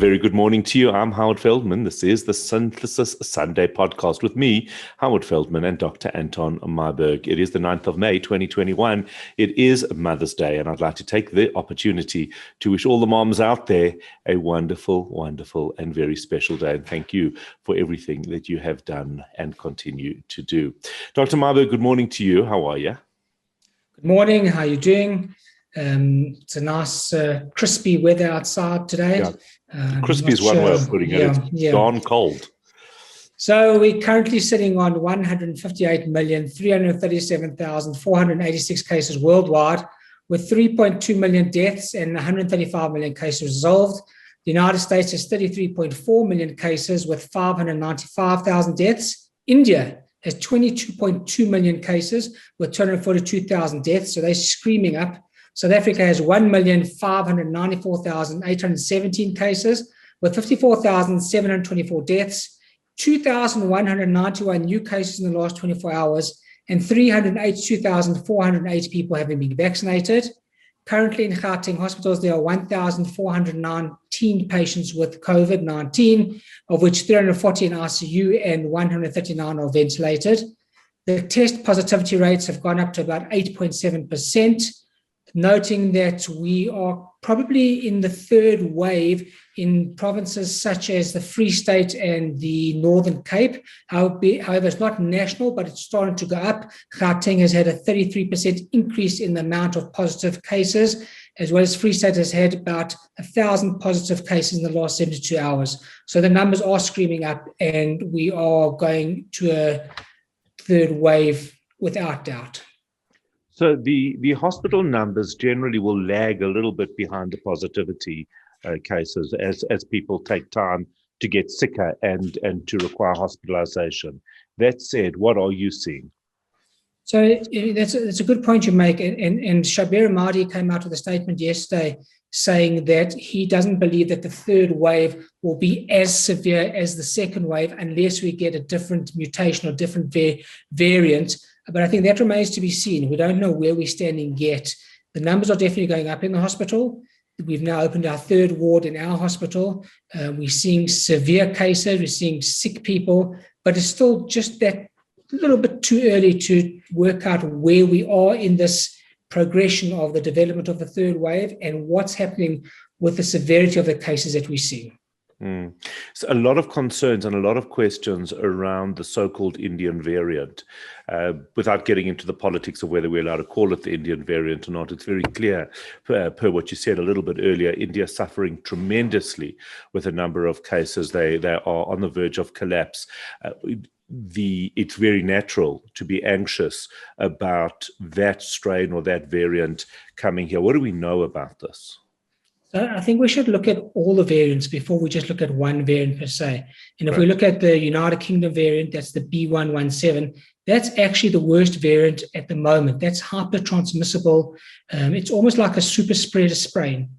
very good morning to you. I'm Howard Feldman. This is the Synthesis Sunday podcast with me, Howard Feldman, and Dr. Anton Meyberg. It is the 9th of May, 2021. It is Mother's Day, and I'd like to take the opportunity to wish all the moms out there a wonderful, wonderful, and very special day. And thank you for everything that you have done and continue to do. Dr. Meyberg, good morning to you. How are you? Good morning. How are you doing? It's a nice crispy weather outside today. Yeah. Crispy is one way of putting it. It's darn cold. So we're currently sitting on 158,337,486 cases worldwide, with 3.2 million deaths and 135 million cases resolved. The United States has 33.4 million cases with 595,000 deaths. India has 22.2 million cases with 242,000 deaths. So they're screaming up. South Africa has 1,594,817 cases with 54,724 deaths, 2,191 new cases in the last 24 hours, and 382,408 people having been vaccinated. Currently in Gauteng hospitals, there are 1,419 patients with COVID-19, of which 340 in ICU and 139 are ventilated. The test positivity rates have gone up to about 8.7%. Noting that we are probably in the third wave in provinces such as the Free State and the Northern Cape. However, it's not national, but it's starting to go up. Gauteng has had a 33% increase in the amount of positive cases, as well as Free State has had about 1,000 positive cases in the last 72 hours. So the numbers are screaming up, and we are going to a third wave without doubt. So the hospital numbers generally will lag a little bit behind the positivity cases as people take time to get sicker and to require hospitalization. That said, what are you seeing? So that's a good point you make. And Shabir Mahdi came out with a statement yesterday saying that he doesn't believe that the third wave will be as severe as the second wave unless we get a different mutation or different variant. But I think that remains to be seen. We don't know where we're standing yet. The numbers are definitely going up in the hospital. We've now opened our third ward in our hospital. We're seeing severe cases. We're seeing sick people. But it's still just that little bit too early to work out where we are in this progression of the development of the third wave and what's happening with the severity of the cases that we see. So a lot of concerns and a lot of questions around the so-called Indian variant. Without getting into the politics of whether we're allowed to call it the Indian variant or not, it's very clear, per what you said a little bit earlier, India is suffering tremendously with a number of cases. They are on the verge of collapse. It's very natural to be anxious about that strain or that variant coming here. What do we know about this? So I think we should look at all the variants before we just look at one variant per se. And if we look at the United Kingdom variant, that's the B117, that's actually the worst variant at the moment. That's hyper-transmissible. It's almost like a super spreader strain.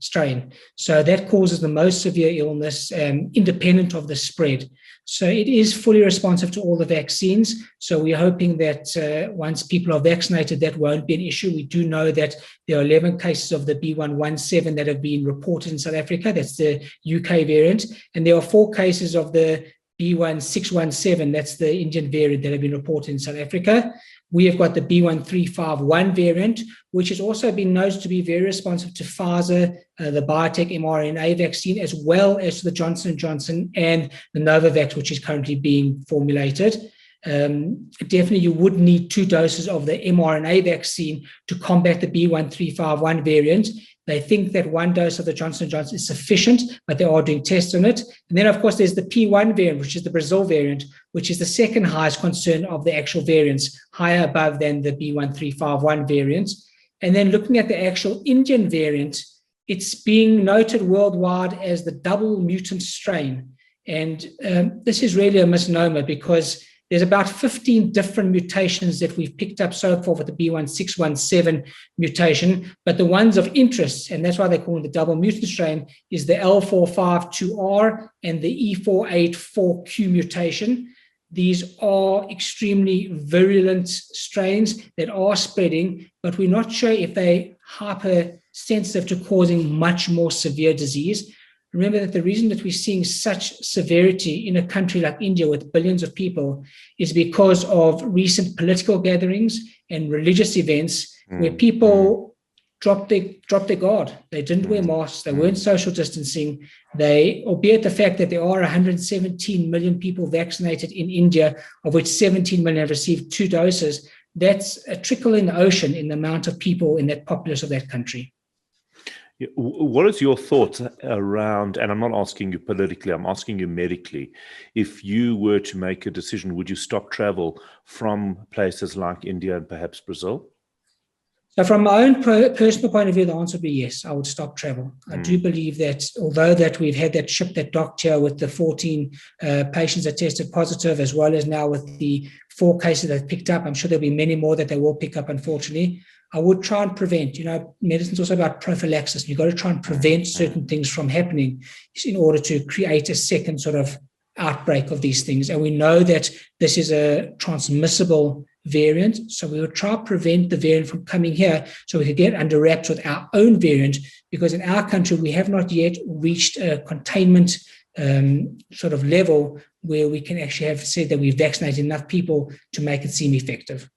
So that causes the most severe illness independent of the spread. So it is fully responsive to all the vaccines. So we're hoping that once people are vaccinated, that won't be an issue. We do know that there are 11 cases of the B117 that have been reported in South Africa. That's the UK variant. And there are 4 cases of the B1617, that's the Indian variant, that have been reported in South Africa. We have got the B1351 variant, which has also been noted to be very responsive to Pfizer, the biotech mRNA vaccine, as well as to the Johnson & Johnson and the Novavax, which is currently being formulated. Definitely, you would need 2 doses of the mRNA vaccine to combat the B1351 variant. They think that 1 dose of the Johnson & Johnson is sufficient, but they are doing tests on it. And then, of course, there's the P1 variant, which is the Brazil variant, which is the second highest concern of the actual variants, higher above than the B1351 variant. And then looking at the actual Indian variant, it's being noted worldwide as the double mutant strain. And this is really a misnomer because there's about 15 different mutations that we've picked up so far with the B1617 mutation, but the ones of interest, and that's why they call it the double mutant strain, is the L452R and the E484Q mutation. These are extremely virulent strains that are spreading, but we're not sure if they're hypersensitive to causing much more severe disease. remember that the reason that we're seeing such severity in a country like India with billions of people is because of recent political gatherings and religious events where people dropped their guard. They didn't wear masks. They weren't social distancing. Albeit the fact that there are 117 million people vaccinated in India, of which 17 million have received 2 doses, that's a trickle in the ocean in the amount of people in that populace of that country. What is your thoughts around, and I'm not asking you politically, I'm asking you medically, if you were to make a decision, would you stop travel from places like India and perhaps Brazil? So from my own personal point of view, the answer would be yes, I would stop travel. I do believe that although that we've had that ship that docked here with the 14 patients that tested positive, as well as now with the 4 cases that picked up, I'm sure there'll be many more that they will pick up, unfortunately. I would try and prevent, medicine's also about prophylaxis. You've got to try and prevent certain things from happening in order to create a second sort of outbreak of these things. And we know that this is a transmissible variant. So we would try to prevent the variant from coming here so we could get under wraps with our own variant, because in our country, we have not yet reached a containment sort of level where we can actually have said that we've vaccinated enough people to make it seem effective.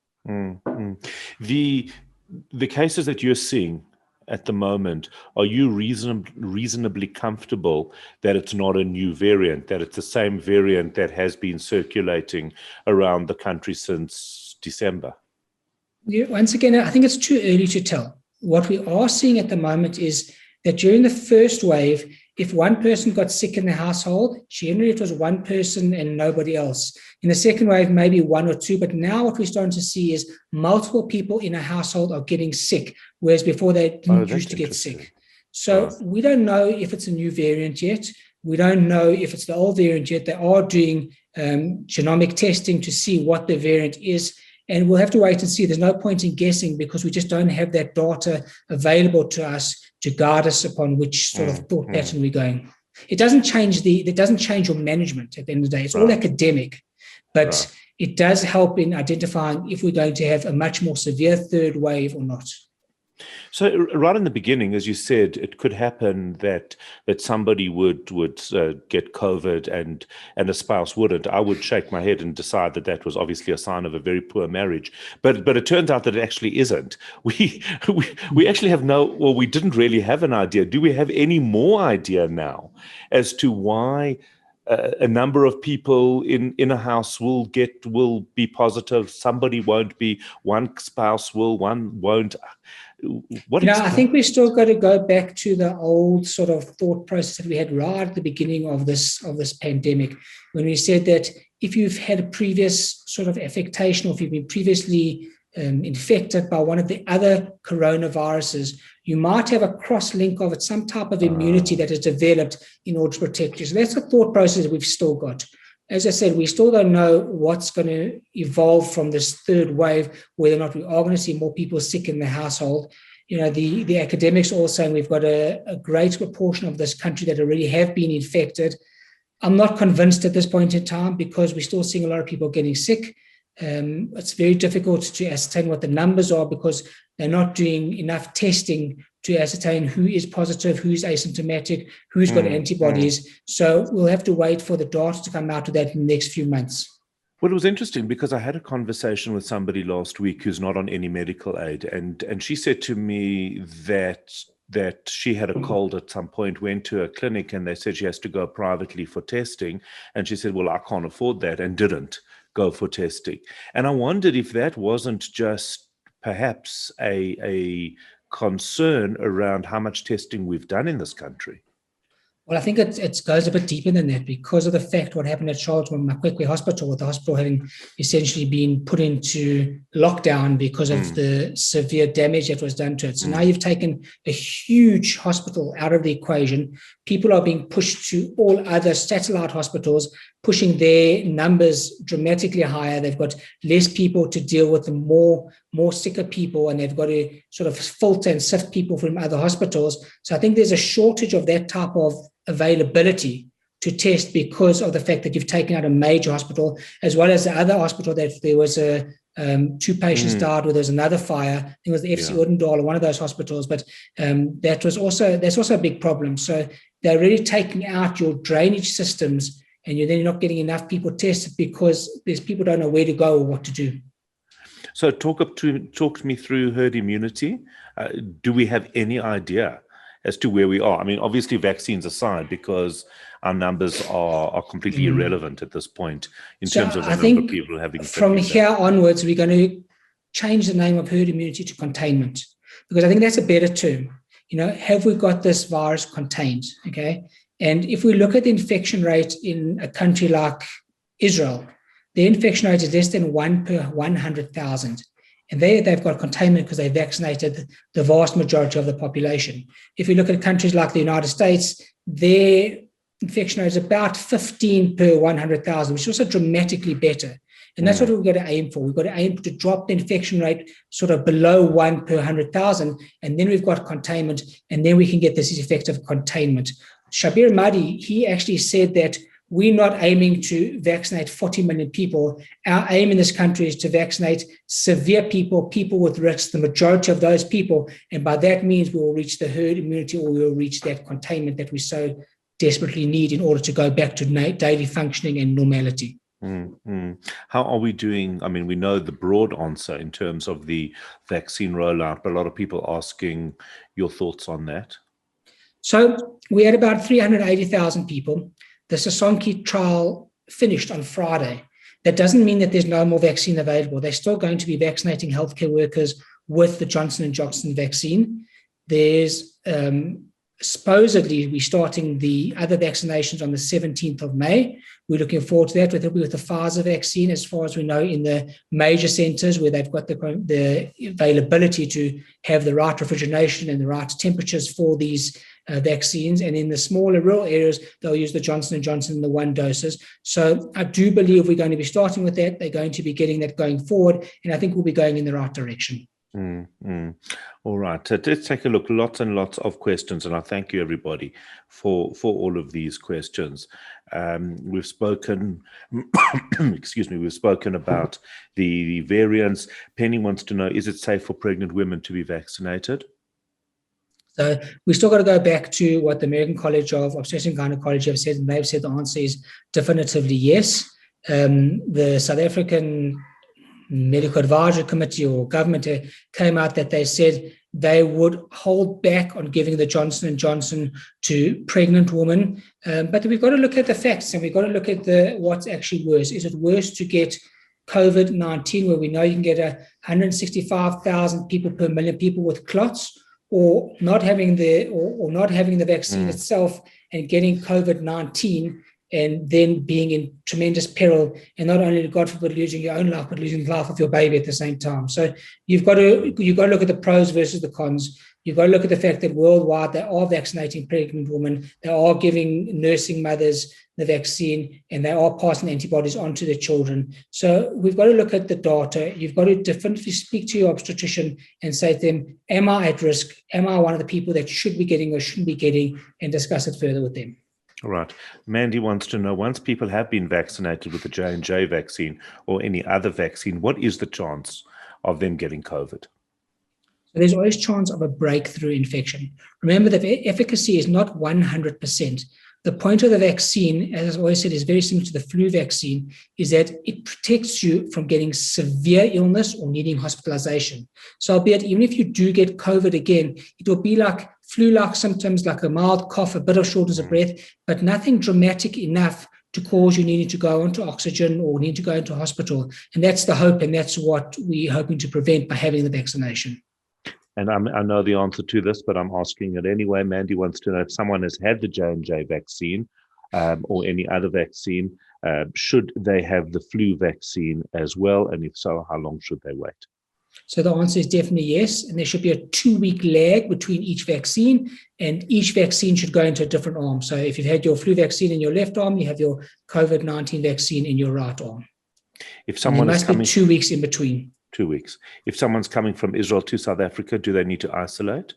The cases that you're seeing at the moment, are you reasonably comfortable that it's not a new variant, that it's the same variant that has been circulating around the country since December? Yeah, once again, I think it's too early to tell. What we are seeing at the moment is that during the first wave, if one person got sick in the household, generally it was one person and nobody else. In the second wave, maybe 1 or 2, but now what we're starting to see is multiple people in a household are getting sick, whereas before they didn't used to get sick. So we don't know if it's a new variant yet. We don't know if it's the old variant yet. They are doing genomic testing to see what the variant is. And we'll have to wait and see. There's no point in guessing because we just don't have that data available to us to guide us upon which sort of thought pattern we're going. It doesn't change your management at the end of the day. It's all academic, but it does help in identifying if we're going to have a much more severe third wave or not. So right in the beginning, as you said, it could happen that somebody would get COVID and a spouse wouldn't. I would shake my head and decide that was obviously a sign of a very poor marriage. But it turns out that it actually isn't. We actually have we didn't really have an idea. Do we have any more idea now as to why a number of people in a house will be positive, somebody won't be, one spouse will, one won't? I think we still got to go back to the old sort of thought process that we had right at the beginning of this pandemic, when we said that if you've had a previous sort of affectation, or if you've been previously infected by one of the other coronaviruses, you might have a cross-link of it, some type of immunity that is developed in order to protect you. So that's a thought process that we've still got. As I said, we still don't know what's going to evolve from this third wave, whether or not we are going to see more people sick in the household. The academics are all saying we've got a great proportion of this country that already have been infected. I'm not convinced at this point in time because we're still seeing a lot of people getting sick. It's very difficult to ascertain what the numbers are because they're not doing enough testing to ascertain who is positive, who's asymptomatic, who's got antibodies. So we'll have to wait for the data to come out of that in the next few months. Well, it was interesting because I had a conversation with somebody last week who's not on any medical aid, and she said to me that she had a cold at some point, went to a clinic, and they said she has to go privately for testing. And she said, well, I can't afford that, and didn't go for testing. And I wondered if that wasn't just perhaps a concern around how much testing we've done in this country. Well, I think it goes a bit deeper than that because of the fact what happened at Charlottesville Makwekwe Hospital, with the hospital having essentially been put into lockdown because of the severe damage that was done to it. So now you've taken a huge hospital out of the equation. People are being pushed to all other satellite hospitals, pushing their numbers dramatically higher. They've got less people to deal with, the more sicker people, and they've got to sort of filter and sift people from other hospitals. So I think there's a shortage of that type of availability to test because of the fact that you've taken out a major hospital, as well as the other hospital that there was 2 patients died where there was another fire. I think it was the FC Odendaal or one of those hospitals, but that's also a big problem. So they're really taking out your drainage systems, and you're then not getting enough people tested because there's people don't know where to go or what to do. So talk to me through herd immunity. Do we have any idea as to where we are? I mean, obviously vaccines aside, because our numbers are completely irrelevant at this point in terms of the number of people having. From here onwards, we're going to change the name of herd immunity to containment, because I think that's a better term. Have we got this virus contained? Okay. And if we look at the infection rate in a country like Israel, the infection rate is less than 1 per 100,000. And they've got containment because they vaccinated the vast majority of the population. If we look at countries like the United States, their infection rate is about 15 per 100,000, which is also dramatically better. And that's what we've got to aim for. We've got to aim to drop the infection rate sort of below 1 per 100,000, and then we've got containment, and then we can get this effective containment. Shabir Madhi, he actually said that we're not aiming to vaccinate 40 million people. Our aim in this country is to vaccinate severe people with risks, the majority of those people, and by that means we will reach the herd immunity, or we will reach that containment that we so desperately need in order to go back to daily functioning and normality. Mm-hmm. How are we doing? I mean, we know the broad answer in terms of the vaccine rollout, but a lot of people asking your thoughts on that. So we had about 380,000 people. The Sasonki trial finished on Friday. That doesn't mean that there's no more vaccine available. They're still going to be vaccinating healthcare workers with the Johnson & Johnson vaccine. There's supposedly we're starting the other vaccinations on the 17th of May. We're looking forward to that. It'll be with the Pfizer vaccine, as far as we know, in the major centers where they've got the availability to have the right refrigeration and the right temperatures for these vaccines. And in the smaller rural areas, they'll use the Johnson & Johnson in the 1 doses. So I do believe we're going to be starting with that. They're going to be getting that going forward, and I think we'll be going in the right direction. Mm-hmm. All right. Let's take a look. Lots and lots of questions, and I thank you, everybody, for all of these questions. We've spoken, excuse me, we've spoken about the variants. Penny wants to know, is it safe for pregnant women to be vaccinated? So we still got to go back to what the American College of Obstetrics and Gynecology have said, and they've said the answer is definitively yes. The South African Medical Advisory Committee or government came out that they said they would hold back on giving the Johnson & Johnson to pregnant women. But we've got to look at the facts, and we've got to look at what's actually worse. Is it worse to get COVID-19, where we know you can get 165,000 people per million people with clots, or not having the vaccine itself and getting COVID-19 and then being in tremendous peril, and not only, God forbid, losing your own life, but losing the life of your baby at the same time? So you've got to look at the pros versus the cons. You've got to look at the fact that worldwide they are vaccinating pregnant women, they are giving nursing mothers the vaccine, and they are passing antibodies on to their children. So we've got to look at the data. You've got to definitely speak to your obstetrician and say to them, am I at risk? Am I one of the people that should be getting or shouldn't be getting, and discuss it further with them. All right. Mandy wants to know, once people have been vaccinated with the J&J vaccine or any other vaccine, what is the chance of them getting COVID? So there's always chance of a breakthrough infection. Remember that efficacy is not 100%. The point of the vaccine, as I always said, is very similar to the flu vaccine, is that it protects you from getting severe illness or needing hospitalization. So albeit even if you do get COVID again, it will be like flu-like symptoms, like a mild cough, a bit of shortness of breath, but nothing dramatic enough to cause you needing to go onto oxygen or need to go into hospital. And that's the hope, and that's what we're hoping to prevent by having the vaccination. And I know the answer to this, but I'm asking it anyway. Mandy wants to know, if someone has had the J&J vaccine or any other vaccine, should they have the flu vaccine as well? And if so, how long should they wait? So the answer is definitely yes. And there should be a 2-week lag between each vaccine, and each vaccine should go into a different arm. So if you've had your flu vaccine in your left arm, you have your COVID-19 vaccine in your right arm. If someone is coming, 2 weeks in between. 2 weeks. If someone's coming from Israel to South Africa, do they need to isolate?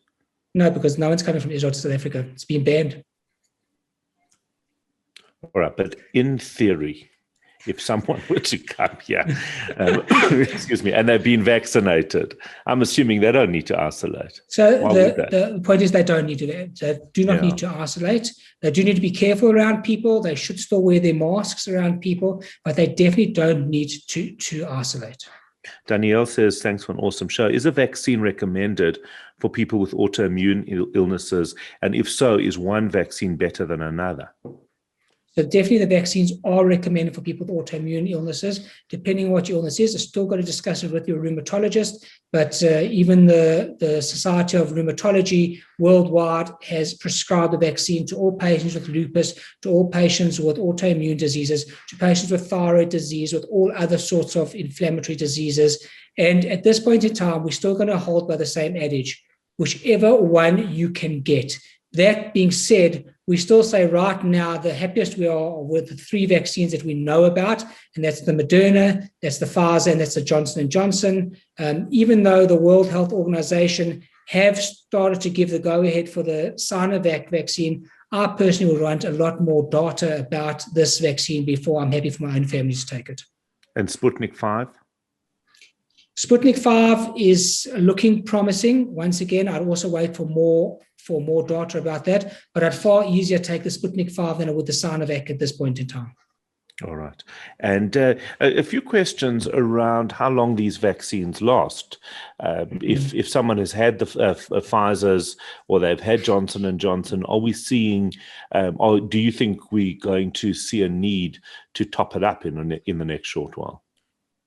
No, because no one's coming from Israel to South Africa. It's been banned. All right, but in theory, if someone were to come here, excuse me, and they've been vaccinated, I'm assuming they don't need to isolate. So the point is they don't need to. They do not need to isolate. They do need to be careful around people. They should still wear their masks around people, but they definitely don't need to isolate. Danielle says, thanks for an awesome show. Is a vaccine recommended for people with autoimmune illnesses? And if so, is one vaccine better than another? So definitely the vaccines are recommended for people with autoimmune illnesses. Depending on what your illness is, you've still got to discuss it with your rheumatologist. But even the Society of Rheumatology worldwide has prescribed the vaccine to all patients with lupus, to all patients with autoimmune diseases, to patients with thyroid disease, with all other sorts of inflammatory diseases. And at this point in time, we're still going to hold by the same adage, whichever one you can get. That being said, we still say right now the happiest we are with the 3 vaccines that we know about, and that's the Moderna, that's the Pfizer, and that's the Johnson & Johnson. Even though the World Health Organization have started to give the go-ahead for the Sinovac vaccine, I personally would want a lot more data about this vaccine before I'm happy for my own family to take it. And Sputnik 5? Sputnik 5 is looking promising. Once again, I'd also wait for more data about that, but I'd far easier take the Sputnik 5 than I would the Sinovac at this point in time. All right. And a few questions around how long these vaccines last. If someone has had the Pfizer's or they've had Johnson & Johnson, are we seeing, or do you think we're going to see a need to top it up in the next short while?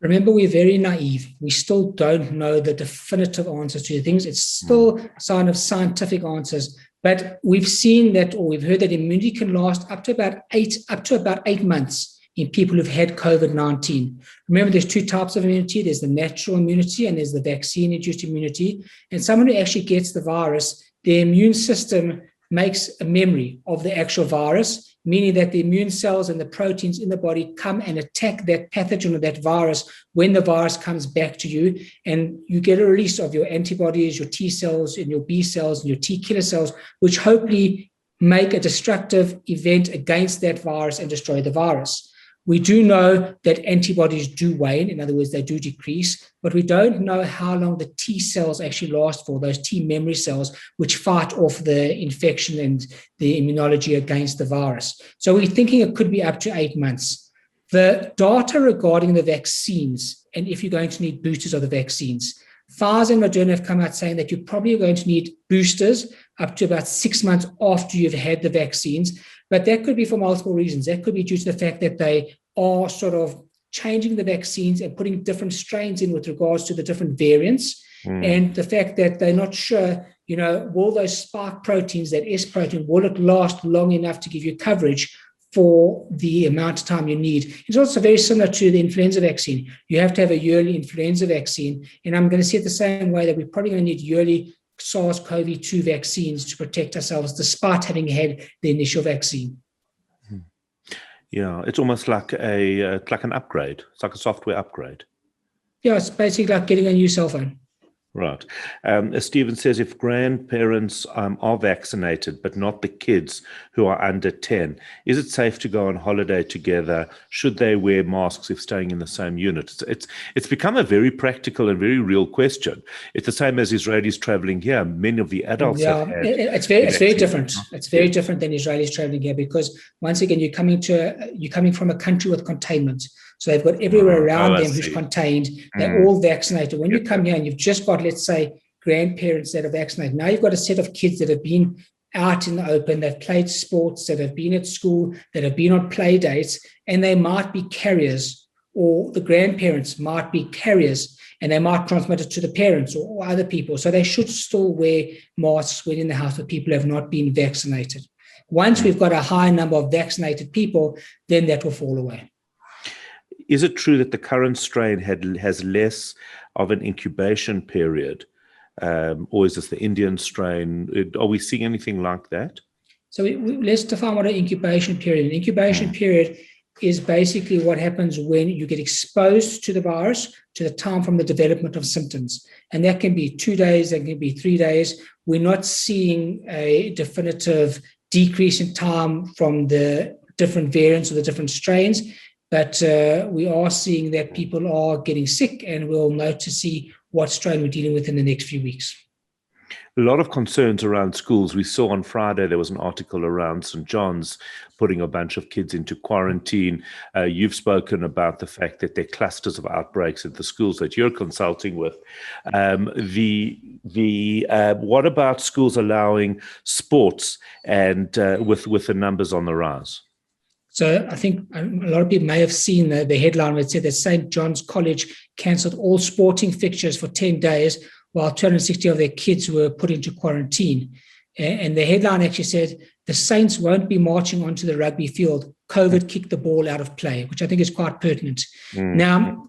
Remember, we're very naive. We still don't know the definitive answers to things. It's still a sign of scientific answers. But we've seen that, or we've heard that immunity can last up to about 8 months in people who've had COVID-19. Remember, there's 2 types of immunity. There's the natural immunity and there's the vaccine-induced immunity. And someone who actually gets the virus, their immune system makes a memory of the actual virus, meaning that the immune cells and the proteins in the body come and attack that pathogen or that virus when the virus comes back to you, and you get a release of your antibodies, your T cells, and your B cells, and your T killer cells, which hopefully make a destructive event against that virus and destroy the virus. We do know that antibodies do wane, in other words, they do decrease, but we don't know how long the T cells actually last for, those T memory cells, which fight off the infection and the immunology against the virus. So we're thinking it could be up to 8 months. The data regarding the vaccines, and if you're going to need boosters of the vaccines, Pfizer and Moderna have come out saying that you're probably going to need boosters up to about 6 months after you've had the vaccines. But that could be for multiple reasons. That could be due to the fact that they are sort of changing the vaccines and putting different strains in with regards to the different variants. And the fact that they're not sure, will those spike proteins, that S protein, will it last long enough to give you coverage for the amount of time you need? It's also very similar to the influenza vaccine. You have to have a yearly influenza vaccine. And I'm going to see it the same way that we're probably going to need yearly SARS-CoV-2 vaccines to protect ourselves despite having had the initial vaccine. Yeah, it's almost like an upgrade. It's like a software upgrade. Yeah, it's basically like getting a new cell phone. Right. Stephen says, if grandparents are vaccinated, but not the kids who are under 10, is it safe to go on holiday together? Should they wear masks if staying in the same unit? It's become a very practical and very real question. It's the same as Israelis traveling here. Many of the adults have had it's very different. It's very different than Israelis traveling here, because once again, you're coming from a country with containment. So they've got everywhere around them who's contained. They're all vaccinated. When you come here and you've just got, let's say, grandparents that are vaccinated, now you've got a set of kids that have been out in the open, they've played sports, that have been at school, that have been on play dates, and they might be carriers, or the grandparents might be carriers, and they might transmit it to the parents or other people. So they should still wear masks when in the house with people who have not been vaccinated. Once we've got a high number of vaccinated people, then that will fall away. Is it true that the current strain has less of an incubation period, or is this the Indian strain? Are we seeing anything like that? So let's define what an incubation period is. An incubation period is basically what happens when you get exposed to the virus to the time from the development of symptoms. And that can be 2 days, that can be 3 days. We're not seeing a definitive decrease in time from the different variants or the different strains. but we are seeing that people are getting sick, and we'll know to see what strain we're dealing with in the next few weeks. A lot of concerns around schools. We saw on Friday there was an article around St. John's putting a bunch of kids into quarantine. You've spoken about the fact that there are clusters of outbreaks at the schools that you're consulting with. What about schools allowing sports and with the numbers on the rise? So I think a lot of people may have seen the headline that said that St. John's College cancelled all sporting fixtures for 10 days, while 260 of their kids were put into quarantine. And the headline actually said, the Saints won't be marching onto the rugby field. COVID kicked the ball out of play, which I think is quite pertinent. Now,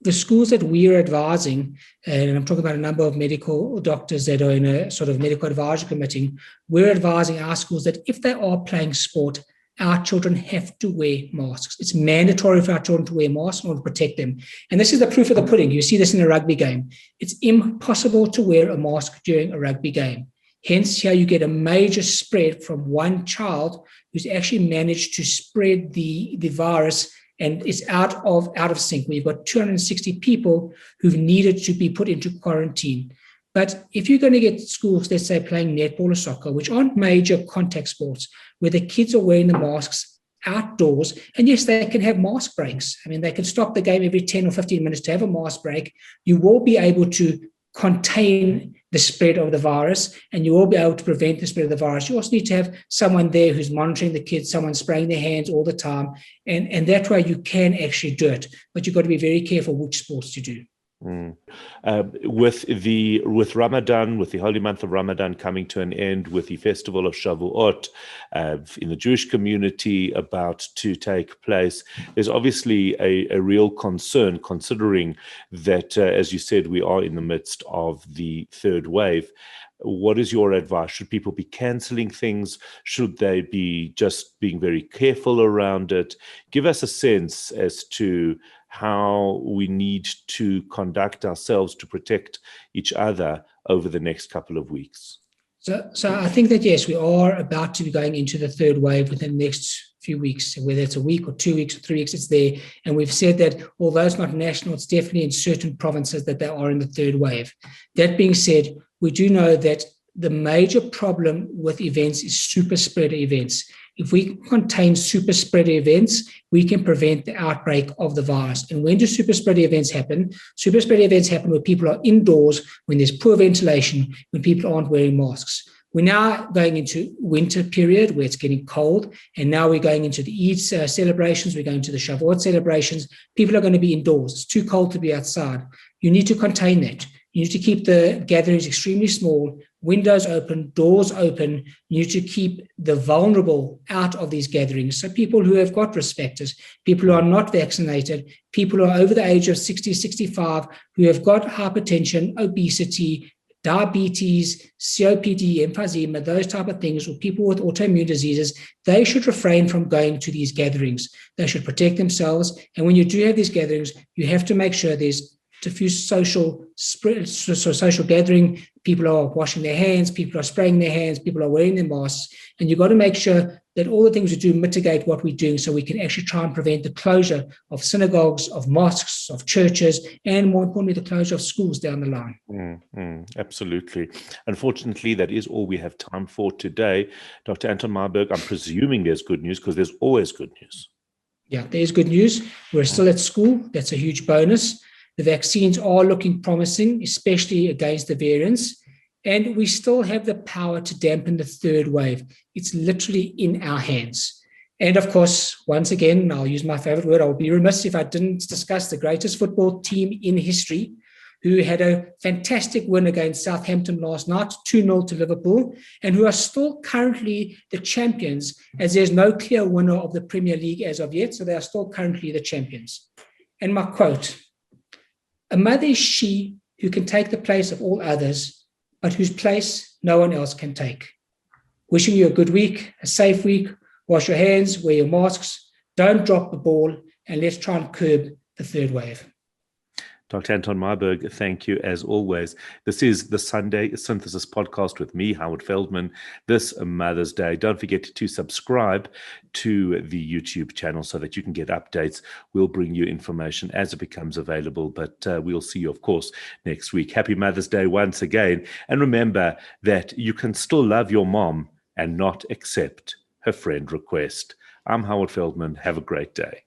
the schools that we're advising, and I'm talking about a number of medical doctors that are in a sort of medical advisory committee, we're advising our schools that if they are playing sport, our children have to wear masks. It's mandatory for our children to wear masks in order to protect them. And this is the proof of the pudding. You see this in a rugby game. It's impossible to wear a mask during a rugby game. Hence, here you get a major spread from one child who's actually managed to spread the virus, and it's out of sync. We've got 260 people who've needed to be put into quarantine. But if you're going to get schools, let's say, playing netball or soccer, which aren't major contact sports, where the kids are wearing the masks outdoors, and yes, they can have mask breaks. I mean, they can stop the game every 10 or 15 minutes to have a mask break. You will be able to contain the spread of the virus, and you will be able to prevent the spread of the virus. You also need to have someone there who's monitoring the kids, someone spraying their hands all the time, and that way you can actually do it. But you've got to be very careful which sports to do. With Ramadan, with the holy month of Ramadan coming to an end, with the festival of Shavuot in the Jewish community about to take place, there's obviously a real concern, considering that, as you said, we are in the midst of the third wave. What is your advice? Should people be cancelling things? Should they be just being very careful around it? Give us a sense as to how we need to conduct ourselves to protect each other over the next couple of weeks. So I think that, yes, we are about to be going into the third wave within the next few weeks, whether it's a week or 2 weeks or 3 weeks, it's there. And we've said that although it's not national, it's definitely in certain provinces that they are in the third wave. That being said, we do know that the major problem with events is super spreader events. If we contain super spreader events, we can prevent the outbreak of the virus. And when do super spreader events happen? Super spreader events happen when people are indoors, when there's poor ventilation, when people aren't wearing masks. We're now going into winter period where it's getting cold, and now we're going into the Eid celebrations, we're going to the Shavuot celebrations. People are going to be indoors. It's too cold to be outside. You need to contain that. You need to keep the gatherings extremely small, windows open, doors open. You need to keep the vulnerable out of these gatherings. So people who have got risk factors, people who are not vaccinated, people who are over the age of 60, 65, who have got hypertension, obesity, diabetes, COPD, emphysema, those type of things, or people with autoimmune diseases, they should refrain from going to these gatherings. They should protect themselves. And when you do have these gatherings, you have to make sure there's diffuse social spread, so social gathering. People are washing their hands, people are spraying their hands, people are wearing their masks, and you've got to make sure that all the things we do mitigate what we're doing, so we can actually try and prevent the closure of synagogues, of mosques, of churches, and more importantly, the closure of schools down the line. Absolutely. Unfortunately, that is all we have time for today. Dr. Anton Meyberg, I'm presuming there's good news, because there's always good news. Yeah, there's good news. We're still at school. That's a huge bonus. The vaccines are looking promising, especially against the variants, and we still have the power to dampen the third wave. It's literally in our hands. And of course, once again, I'll use my favorite word, I would be remiss if I didn't discuss the greatest football team in history, who had a fantastic win against Southampton last night, 2-0 to Liverpool, and who are still currently the champions, as there's no clear winner of the Premier League as of yet, so they are still currently the champions. And my quote: "A mother is she who can take the place of all others, but whose place no one else can take." Wishing you a good week, a safe week. Wash your hands, wear your masks, don't drop the ball, and let's try and curb the third wave. Dr. Anton Meyberg, thank you as always. This is the Sunday Synthesis podcast with me, Howard Feldman, this Mother's Day. Don't forget to subscribe to the YouTube channel so that you can get updates. We'll bring you information as it becomes available, but we'll see you, of course, next week. Happy Mother's Day once again. And remember that you can still love your mom and not accept her friend request. I'm Howard Feldman. Have a great day.